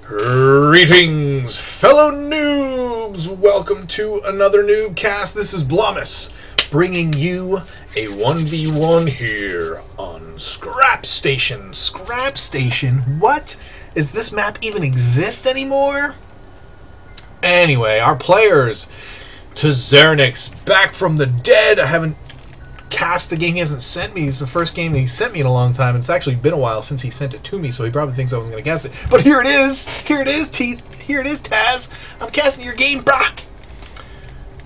Greetings, fellow noobs! Welcome to another NuubCast. This is Blummus, bringing you a 1v1 here on Scrap Station. Scrap Station? What? Does this map even exist anymore? Anyway, our players, Tazeranix, back from the dead. I haven't cast a game he hasn't sent me. It's the first game that he sent me in a long time. It's actually been a while since he sent it to me, so he probably thinks I wasn't going to cast it. But here it is! Here it is, here it is, Taz! I'm casting your game, brah!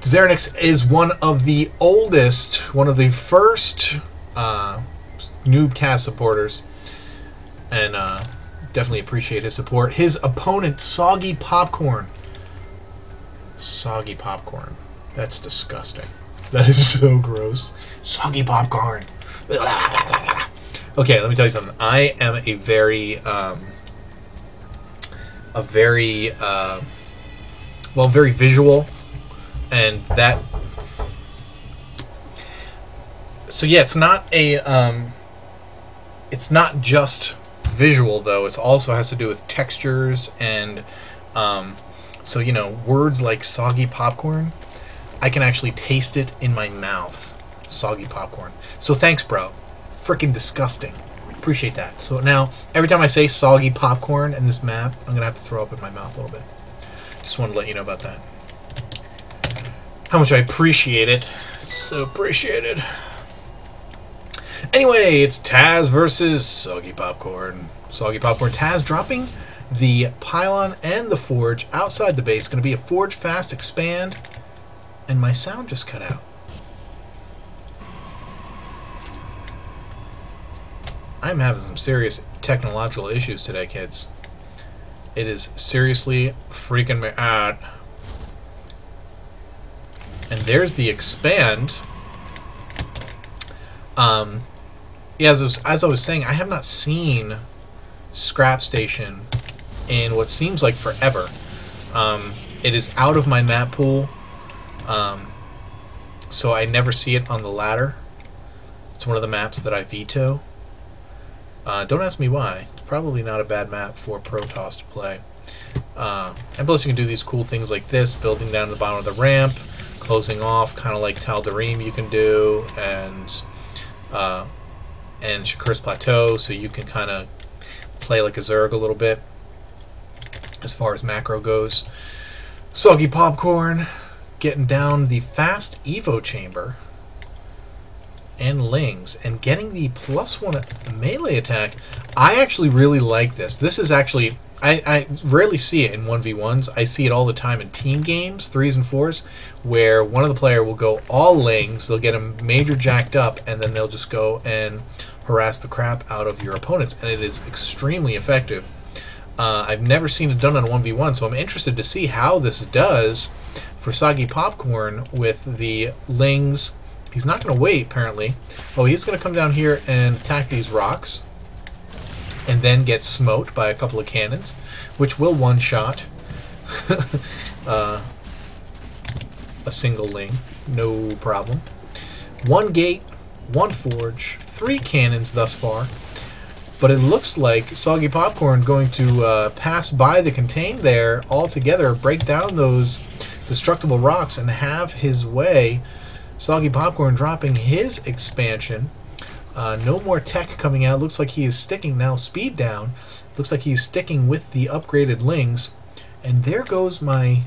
Tazeranix is one of the oldest, one of the first NuubCast supporters, and definitely appreciate his support. His opponent, Soggy Popcorn. Soggy Popcorn. That's disgusting. That is so gross. Soggy popcorn. Okay, let me tell you something. I am a very visual, and that. So yeah, it's not a. It's not just visual though. It also has to do with textures and. So you know, words like soggy popcorn. I can actually taste it in my mouth. Soggy popcorn. So thanks, bro. Freaking disgusting. Appreciate that. So now, every time I say soggy popcorn in this map, I'm going to have to throw up in my mouth a little bit. Just wanted to let you know about that. How much I appreciate it. So appreciated. Anyway, it's Taz versus Soggy Popcorn. Soggy Popcorn. Taz dropping the pylon and the forge outside the base. Going to be a forge fast expand. And my sound just cut out. I'm having some serious technological issues today, kids. It is seriously freaking me out. And there's the expand. Yeah, as I was saying, I have not seen Scrap Station in what seems like forever. It is out of my map pool. So I never see it on the ladder. It's one of the maps that I veto. Don't ask me why. It's probably not a bad map for Protoss to play. And plus you can do these cool things like this, building down to the bottom of the ramp, closing off, kind of like Tazeranix you can do, and Shakur's Plateau, so you can kind of play like a Zerg a little bit as far as macro goes. Soggy Popcorn. Getting down the fast Evo chamber and Lings and getting the +1 melee attack. I actually really like this. This is actually, I rarely see it in 1v1s. I see it all the time in team games, 3s and 4s, where one of the player will go all Lings, they'll get him major jacked up, and then they'll just go and harass the crap out of your opponents, and it is extremely effective. I've never seen it done on a 1v1, so I'm interested to see how this does for Soggy Popcorn with the Lings. He's not going to wait, apparently. Oh, he's going to come down here and attack these rocks and then get smote by a couple of cannons, which will one-shot a single Ling. No problem. 1 gate, 1 forge, 3 cannons thus far. But it looks like Soggy Popcorn going to pass by the contain there altogether, break down those destructible rocks, and have his way. Soggy Popcorn dropping his expansion. No more tech coming out. Looks like he is sticking now. Speed down. Looks like he's sticking with the upgraded Lings. And there goes my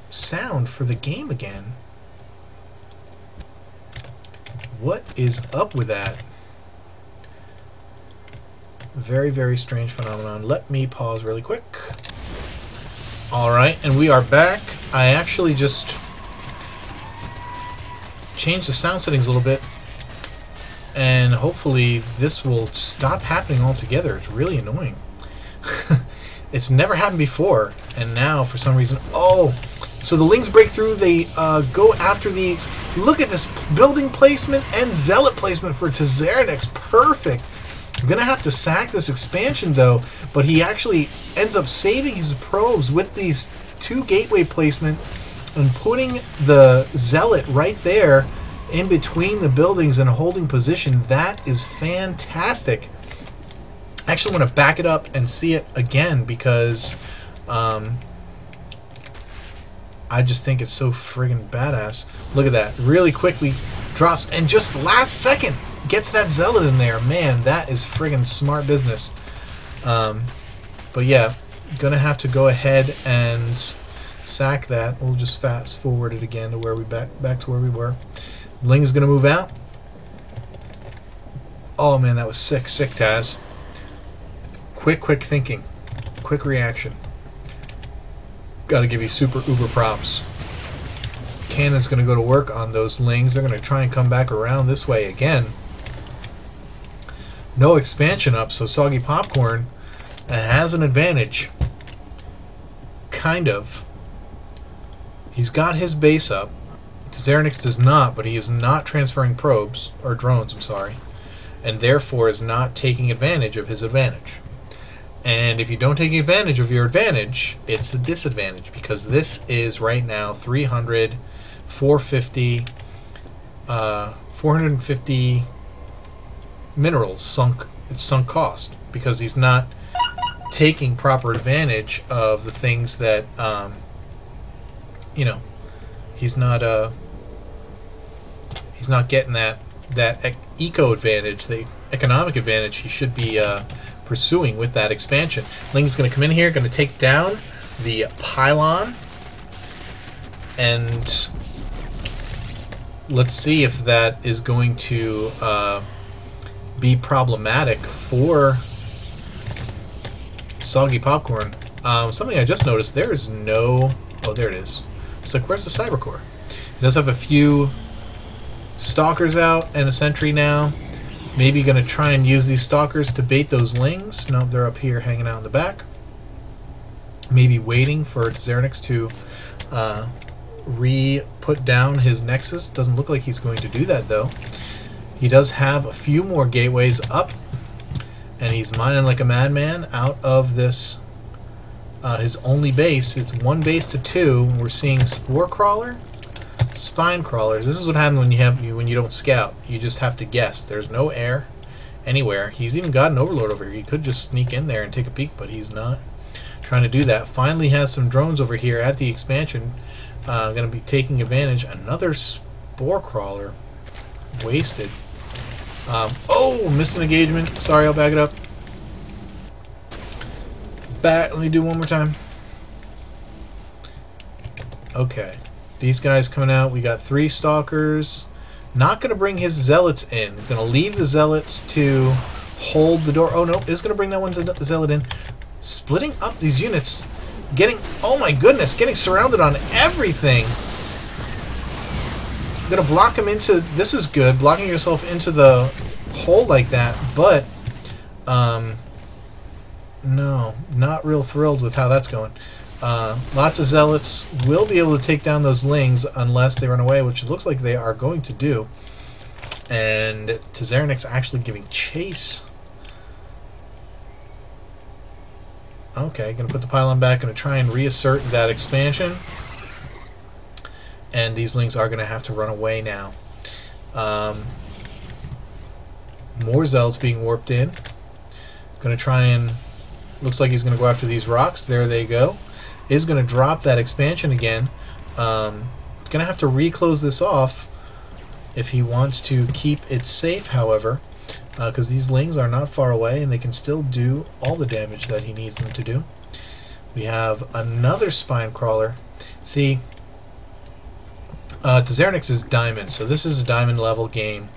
sound for the game again. What is up with that? Very, very strange phenomenon. Let me pause really quick. Alright, and we are back. I actually just changed the sound settings a little bit, and hopefully this will stop happening altogether. It's really annoying. It's never happened before, and now for some reason... Oh! So the Lings break through, they go after the... Look at this building placement and zealot placement for Tazeranix. Perfect! I'm going to have to sack this expansion, though, but he actually ends up saving his probes with these 2 gateway placement and putting the zealot right there in between the buildings and holding position. That is fantastic. I actually want to back it up and see it again because I just think it's so friggin' badass. Look at that. Really quickly drops and just last second gets that zealot in there. Man, that is friggin' smart business. But yeah, gonna have to go ahead and sack that. We'll just fast forward it again to where we back to where we were. Ling is gonna move out. Oh man, that was sick, Taz. Quick thinking, quick reaction. Got to give you super uber props. Cannon's going to go to work on those Lings. They're going to try and come back around this way again. No expansion up, so Soggy Popcorn has an advantage. Kind of. He's got his base up. Tazeranix does not, but he is not transferring probes, or drones, I'm sorry, and therefore is not taking advantage of his advantage. And if you don't take advantage of your advantage, it's a disadvantage, because this is right now 300, 450, 450 minerals sunk. It's sunk cost because he's not taking proper advantage of the things that you know, he's not getting that eco advantage, the economic advantage he should be pursuing with that expansion. Ling's going to come in here, going to take down the pylon, and let's see if that is going to be problematic for Soggy Popcorn. Something I just noticed, there is no... Oh, there it is. It's like, where's the Cyber Core? It does have a few stalkers out and a sentry now. Maybe going to try and use these stalkers to bait those Lings. No, they're up here hanging out in the back. Maybe waiting for Tazeranix to re-put down his Nexus. Doesn't look like he's going to do that, though. He does have a few more gateways up, and he's mining like a madman out of this, his only base. It's one base to two. We're seeing Spore Crawler, Spine Crawlers. This is what happens when you don't scout. You just have to guess. There's no air anywhere. He's even got an Overlord over here. He could just sneak in there and take a peek, but he's not trying to do that. Finally has some drones over here at the expansion. Going to be taking advantage. Another Spore Crawler. Wasted. Oh, missed an engagement. Sorry, I'll back it up. Let me do one more time. Okay. These guys coming out. We got 3 stalkers. Not going to bring his zealots in. He's going to leave the zealots to hold the door. Oh, no. Is going to bring that one zealot in. Splitting up these units. Getting... Oh, my goodness. Getting surrounded on everything. Going to block him into... This is good. Blocking yourself into the hole like that. But... no. Not real thrilled with how that's going. Lots of zealots will be able to take down those Lings unless they run away, which it looks like they are going to do. And Tazeranix actually giving chase. Okay, gonna put the pylon back, gonna try and reassert that expansion. And these Lings are gonna have to run away now. More zealots being warped in. Gonna try and... Looks like he's gonna go after these rocks. There they go. Is going to drop that expansion again. Going to have to reclose this off if he wants to keep it safe, however, because these Lings are not far away and they can still do all the damage that he needs them to do. We have another Spine Crawler. See, Tazeranix is Diamond, so this is a Diamond level game.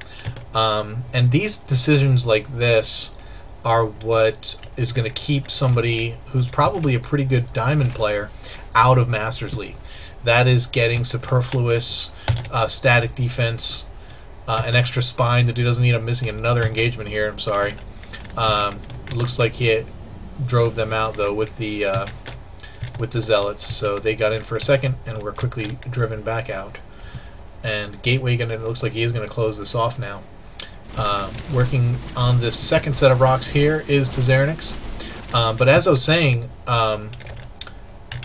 And these decisions like this are what is going to keep somebody who's probably a pretty good Diamond player out of Masters League. That is getting superfluous static defense, an extra spine that he doesn't need. I'm missing another engagement here. I'm sorry. Looks like he drove them out though with the zealots, so they got in for a second and were quickly driven back out. And Gateway looks like he is going to close this off now. Working on this second set of rocks here is Tazeranix. But as I was saying,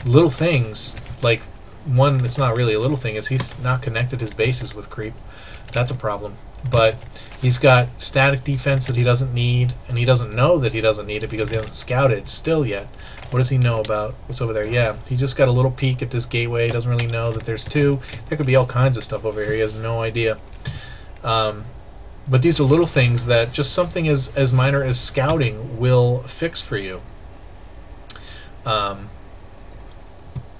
little things, like one, it's not really a little thing, is he's not connected his bases with creep. That's a problem. but he's got static defense that he doesn't need, and he doesn't know that he doesn't need it because he hasn't scouted still yet. What does he know about what's over there? Yeah, he just got a little peek at this gateway. He doesn't really know that there's two. There could be all kinds of stuff over here. He has no idea. But these are little things that just something as minor as scouting will fix for you.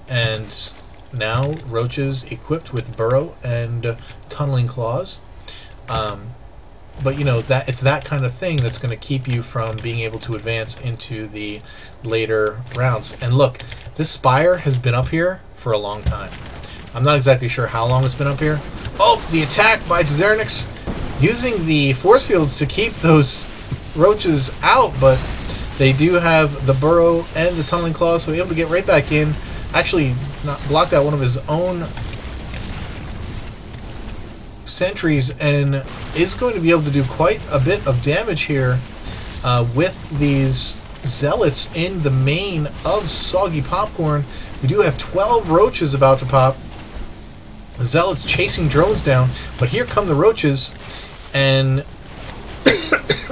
And now roaches equipped with burrow and tunneling claws. But you know that it's that kind of thing that's going to keep you from being able to advance into the later rounds. And look, this spire has been up here for a long time. I'm not exactly sure how long it's been up here. Oh, the attack by Tazeranix, using the force fields to keep those roaches out, but they do have the burrow and the tunneling claws, so able to get right back in. Actually, not blocked out one of his own sentries and is going to be able to do quite a bit of damage here with these zealots in the main of Soggy Popcorn. We do have 12 roaches about to pop. The zealots chasing drones down, but here come the roaches, and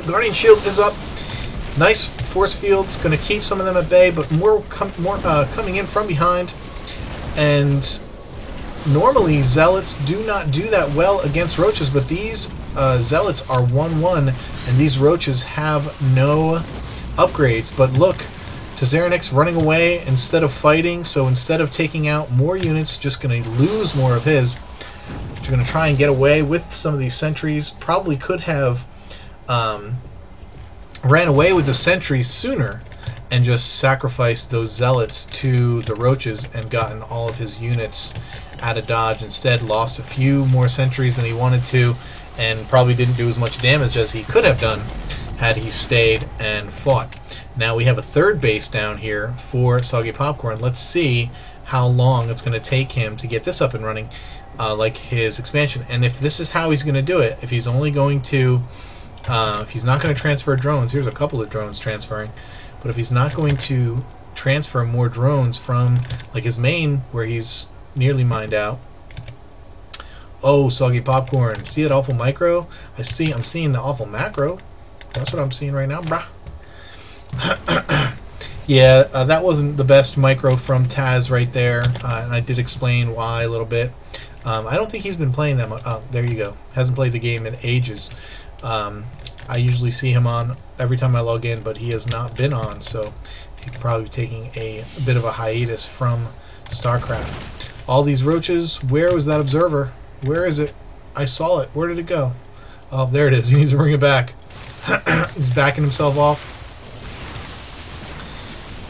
Guardian Shield is up. Nice force fields, going to keep some of them at bay, but more coming in from behind. And normally zealots do not do that well against roaches, but these zealots are 1-1, and these roaches have no upgrades. But look, Tazeranix running away instead of fighting, so instead of taking out more units, just going to lose more of his. You're going to try and get away with some of these sentries. Probably could have ran away with the sentries sooner and just sacrificed those zealots to the roaches and gotten all of his units out of dodge. Instead, lost a few more sentries than he wanted to, and probably didn't do as much damage as he could have done had he stayed and fought. Now we have a third base down here for Soggy Popcorn. Let's see how long it's going to take him to get this up and running, like his expansion. And if this is how he's going to do it, if he's only going to, if he's not going to transfer drones, here's a couple of drones transferring, but if he's not going to transfer more drones from like his main where he's nearly mined out. Oh, Soggy Popcorn, see that awful micro? I'm seeing the awful macro. That's what I'm seeing right now, brah. Yeah, that wasn't the best micro from Taz right there, and I did explain why a little bit. I don't think he's been playing that much. Oh, there you go. Hasn't played the game in ages. I usually see him on every time I log in, but he has not been on, so he's probably taking a bit of a hiatus from StarCraft. All these roaches, where was that observer? Where is it? I saw it. Where did it go? Oh, there it is. He needs to bring it back. He's backing himself off.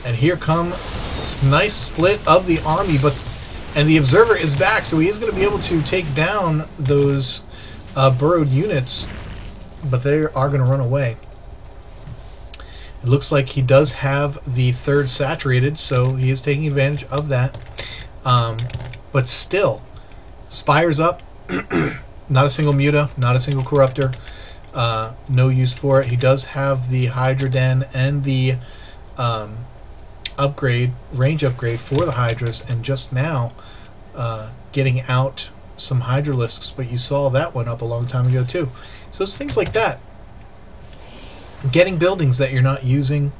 And here come this nice split of the army, and the observer is back, so he is going to be able to take down those burrowed units, but they are going to run away. It looks like he does have the third saturated, so he is taking advantage of that. But still, Spire's up. Not a single Muta, not a single Corruptor. No use for it. He does have the Hydra Den and the range upgrade for the Hydras, and just now getting out some Hydralisks, but you saw that one up a long time ago too. So it's things like that. Getting buildings that you're not using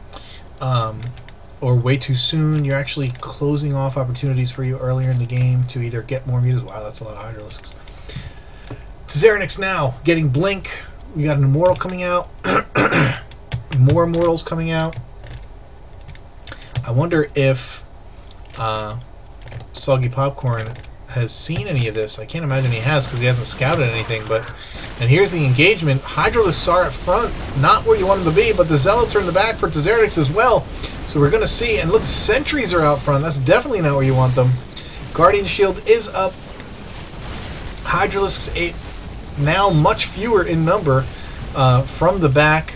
or way too soon, you're actually closing off opportunities for you earlier in the game to either get more mutas. Wow, that's a lot of Hydralisks. Tazeranix now getting Blink. We got an Immortal coming out. More Immortals coming out. I wonder if Soggy Popcorn has seen any of this. I can't imagine he has because he hasn't scouted anything. And here's the engagement. Hydralisks are at front, not where you want them to be, but the Zealots are in the back for Tazeranix as well. So we're going to see. And look, sentries are out front. That's definitely not where you want them. Guardian Shield is up. Hydralisks now much fewer in number from the back.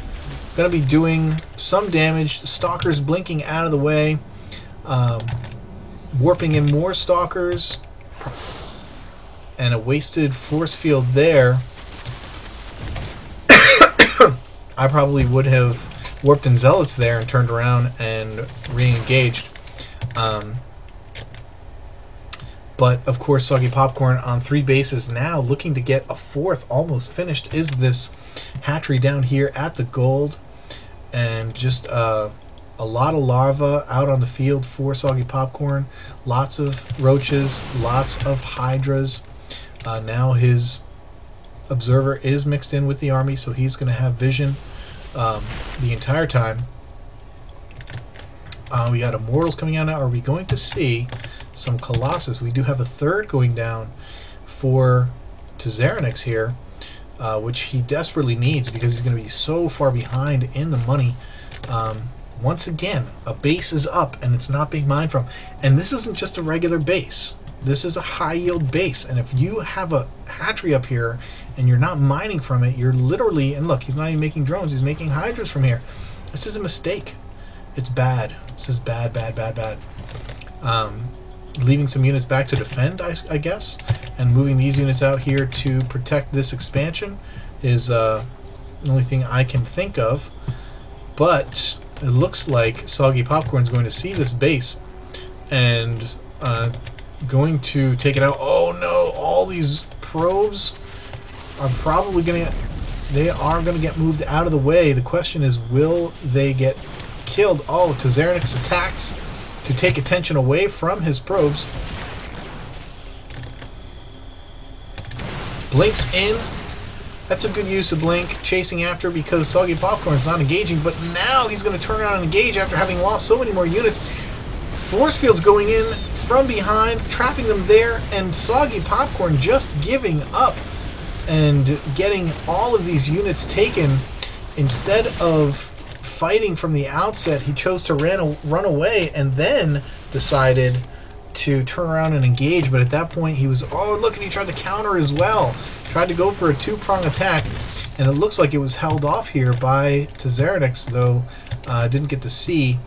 Going to be doing some damage. The Stalkers blinking out of the way. Warping in more Stalkers. And a wasted force field there. I probably would have warped in Zealots there and turned around and re-engaged. But, of course, Soggy Popcorn on 3 bases now, looking to get a 4th almost finished, is this hatchery down here at the gold. And just a lot of larvae out on the field for Soggy Popcorn. Lots of roaches, lots of hydras. Now his observer is mixed in with the army, so he's going to have vision the entire time. We got Immortals coming out now. Are we going to see some Colossus? We do have a 3rd going down for Tazeranix here, which he desperately needs because he's going to be so far behind in the money. Once again, a base is up and it's not being mined from. And this isn't just a regular base. This is a high-yield base. And if you have a hatchery up here and you're not mining from it, you're literally... And look, he's not even making drones. He's making hydras from here. This is a mistake. It's bad. This is bad, bad, bad, bad. Leaving some units back to defend, I guess, and moving these units out here to protect this expansion is the only thing I can think of. But it looks like Soggy Popcorn is going to see this base and going to take it out. Oh no! All these probes are probably going to... They are going to get moved out of the way. The question is, will they get killed? Oh, Tazeranix attacks to take attention away from his probes. Blinks in. That's a good use of Blink, chasing after because Soggy Popcorn is not engaging, but now he's going to turn around and engage after having lost so many more units. Force fields going in from behind, trapping them there, and Soggy Popcorn just giving up and getting all of these units taken. Instead of fighting from the outset, he chose to run away and then decided to turn around and engage. But at that point he was, oh look, and he tried to counter as well. Tried to go for a 2-prong attack, and it looks like it was held off here by Tazeranix, though didn't get to see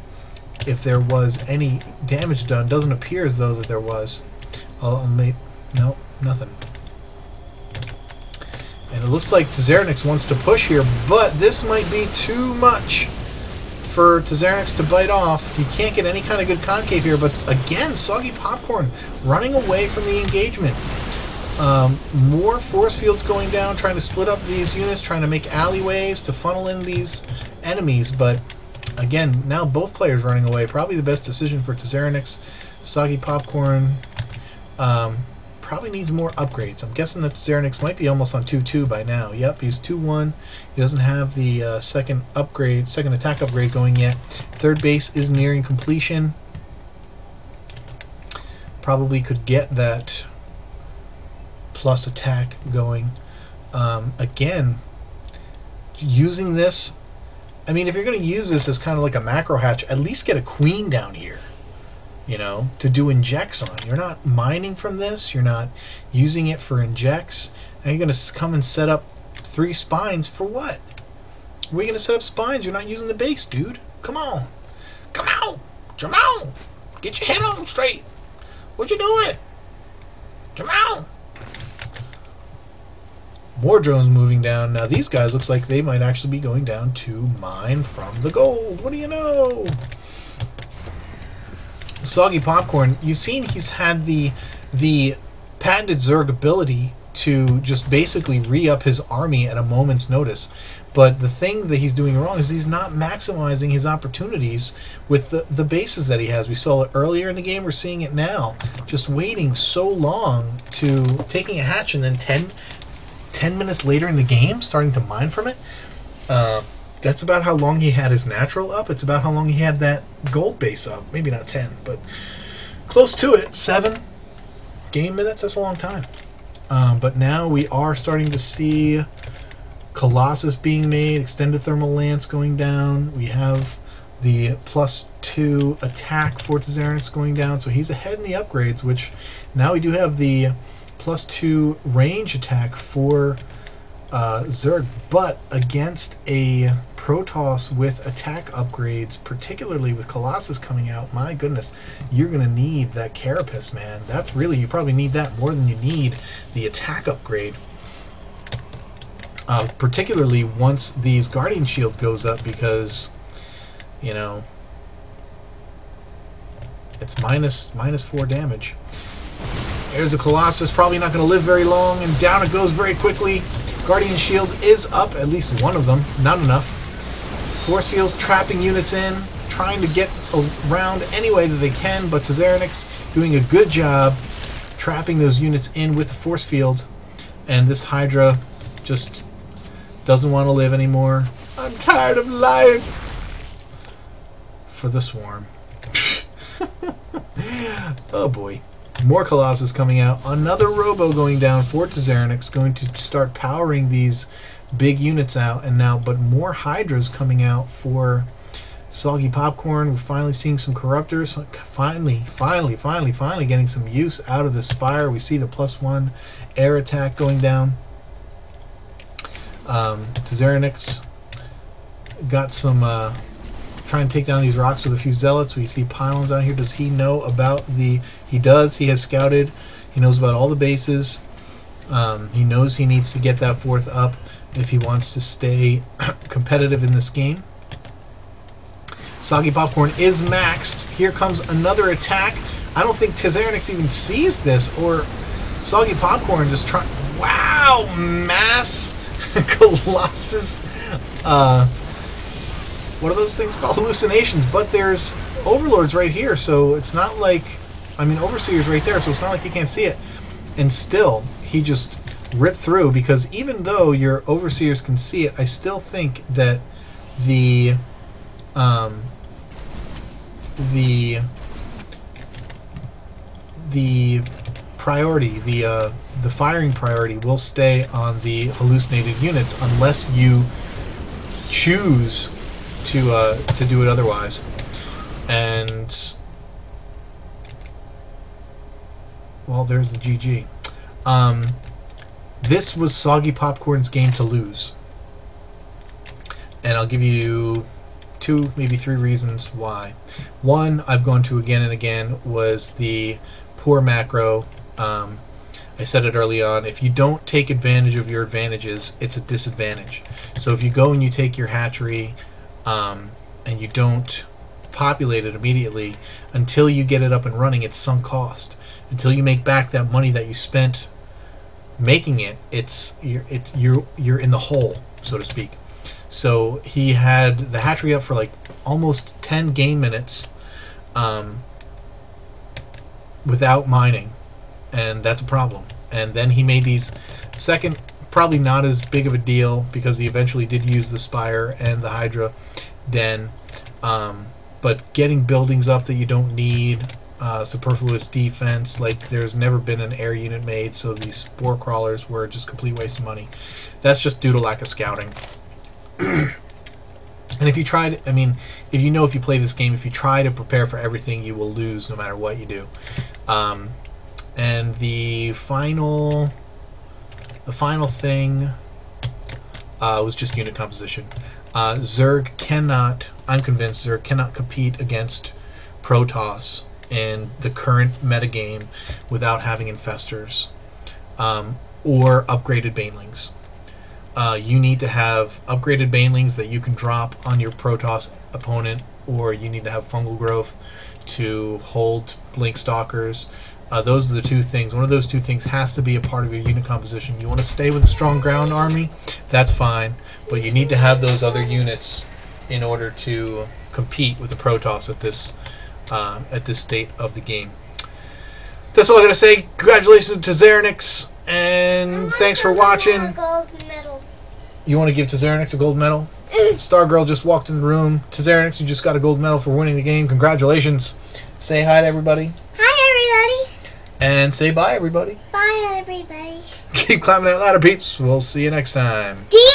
if there was any damage done. Doesn't appear as though that there was. No, nothing. And it looks like Tazeranix wants to push here, but this might be too much for Tazeranix to bite off. He can't get any kind of good concave here, but again, Soggy Popcorn running away from the engagement. More force fields going down, trying to split up these units, trying to make alleyways to funnel in these enemies, but again, now both players running away. Probably the best decision for Tazeranix. Soggy Popcorn probably needs more upgrades. I'm guessing that Tazeranix might be almost on 2-2 by now. Yep, he's 2-1. He doesn't have the second attack upgrade going yet. 3rd base is nearing completion. Probably could get that plus attack going. Again, using this, I mean, if you're going to use this as kind of like a macro hatch, at least get a queen down here, you know, to do injects on. You're not mining from this. You're not using it for injects. Now you're going to come and set up 3 spines for what? Where are you going to set up spines? You're not using the base, dude. Come on. Come on. Jamal. Get your head on straight. What you doing? Jamal. More drones moving down. Now these guys looks like they might actually be going down to mine from the gold. What do you know? Soggy Popcorn, you've seen he's had the patented Zerg ability to just basically re-up his army at a moment's notice. But the thing that he's doing wrong is he's not maximizing his opportunities with the bases that he has. We saw it earlier in the game. We're seeing it now. Just waiting so long to taking a hatch and then 10 minutes later in the game starting to mine from it. That's about how long he had his natural up. It's about how long he had that gold base up. Maybe not 10, but close to it. 7 game minutes, that's a long time. But now we are starting to see Colossus being made, extended thermal lance going down. We have the +2 attack for Tazeranix going down, so he's ahead in the upgrades, which now we do have the +2 range attack for Zerg, but against a Protoss with attack upgrades, particularly with Colossus coming out, my goodness, you're going to need that Carapace, man. That's really, you probably need that more than you need the attack upgrade. Particularly once these Guardian Shield goes up, because, you know, it's minus 4 damage. There's a Colossus, probably not going to live very long, and down it goes very quickly. Guardian Shield is up, at least one of them, not enough. Force Fields trapping units in, trying to get around any way that they can, but Tazeranix doing a good job trapping those units in with the Force Field, and this Hydra just doesn't want to live anymore. I'm tired of life! For the Swarm. Oh boy. More Colossus coming out. Another Robo going down for Tazeranix, going to start powering these big units out. And now, but more Hydras coming out for Soggy Popcorn. We're finally seeing some Corruptors. Finally getting some use out of the Spire. We see the +1 air attack going down. Tazeranix got some... trying to take down these rocks with a few zealots. We see pylons out here. Does he know about the... He does. He has scouted. He knows about all the bases. He knows he needs to get that 4th up if he wants to stay competitive in this game. Soggy Popcorn is maxed. Here comes another attack. I don't think Tazeranix even sees this, or Soggy Popcorn just trying... Wow! Mass Colossus... what are those things called? Hallucinations. But there's Overlords right here, so it's not like... I mean, Overseer's right there, so it's not like you can't see it. And still, he just ripped through, because even though your Overseers can see it, I still think that the priority, the firing priority will stay on the hallucinated units unless you choose to do it otherwise. And well, there's the GG. This was Soggy Popcorn's game to lose, and I'll give you 2, maybe 3 reasons why. One, I've gone to again and again, was the poor macro. I said it early on, if you don't take advantage of your advantages, it's a disadvantage. So if you go and you take your hatchery and you don't populate it immediately, until you get it up and running, it's sunk cost. Until you make back that money that you spent making it, you're in the hole, so to speak. So he had the hatchery up for like almost 10 game minutes without mining, and that's a problem. And then he made these, second, probably not as big of a deal, because he eventually did use the Spire and the Hydra den, but getting buildings up that you don't need, superfluous defense, like there's never been an air unit made, so these spore crawlers were just complete waste of money. That's just due to lack of scouting. And if you tried, I mean, if you play this game, if you try to prepare for everything, you will lose no matter what you do. And the final thing was just unit composition. Zerg cannot, I'm convinced Zerg cannot compete against Protoss in the current metagame without having infestors or upgraded banelings. You need to have upgraded banelings that you can drop on your Protoss opponent, or you need to have fungal growth to hold blink stalkers. Those are the 2 things. One of those 2 things has to be a part of your unit composition. You want to stay with a strong ground army, that's fine, but you need to have those other units in order to compete with the Protoss at this state of the game. That's all I gotta say. Congratulations to Tazeranix, and thanks for watching. Gold medal. You want to give Tazeranix a gold medal? Stargirl just walked in the room. Tazeranix, you just got a gold medal for winning the game. Congratulations. Say hi to everybody. Hi, everybody. And say bye, everybody. Bye, everybody. Keep climbing that ladder, peeps. We'll see you next time. The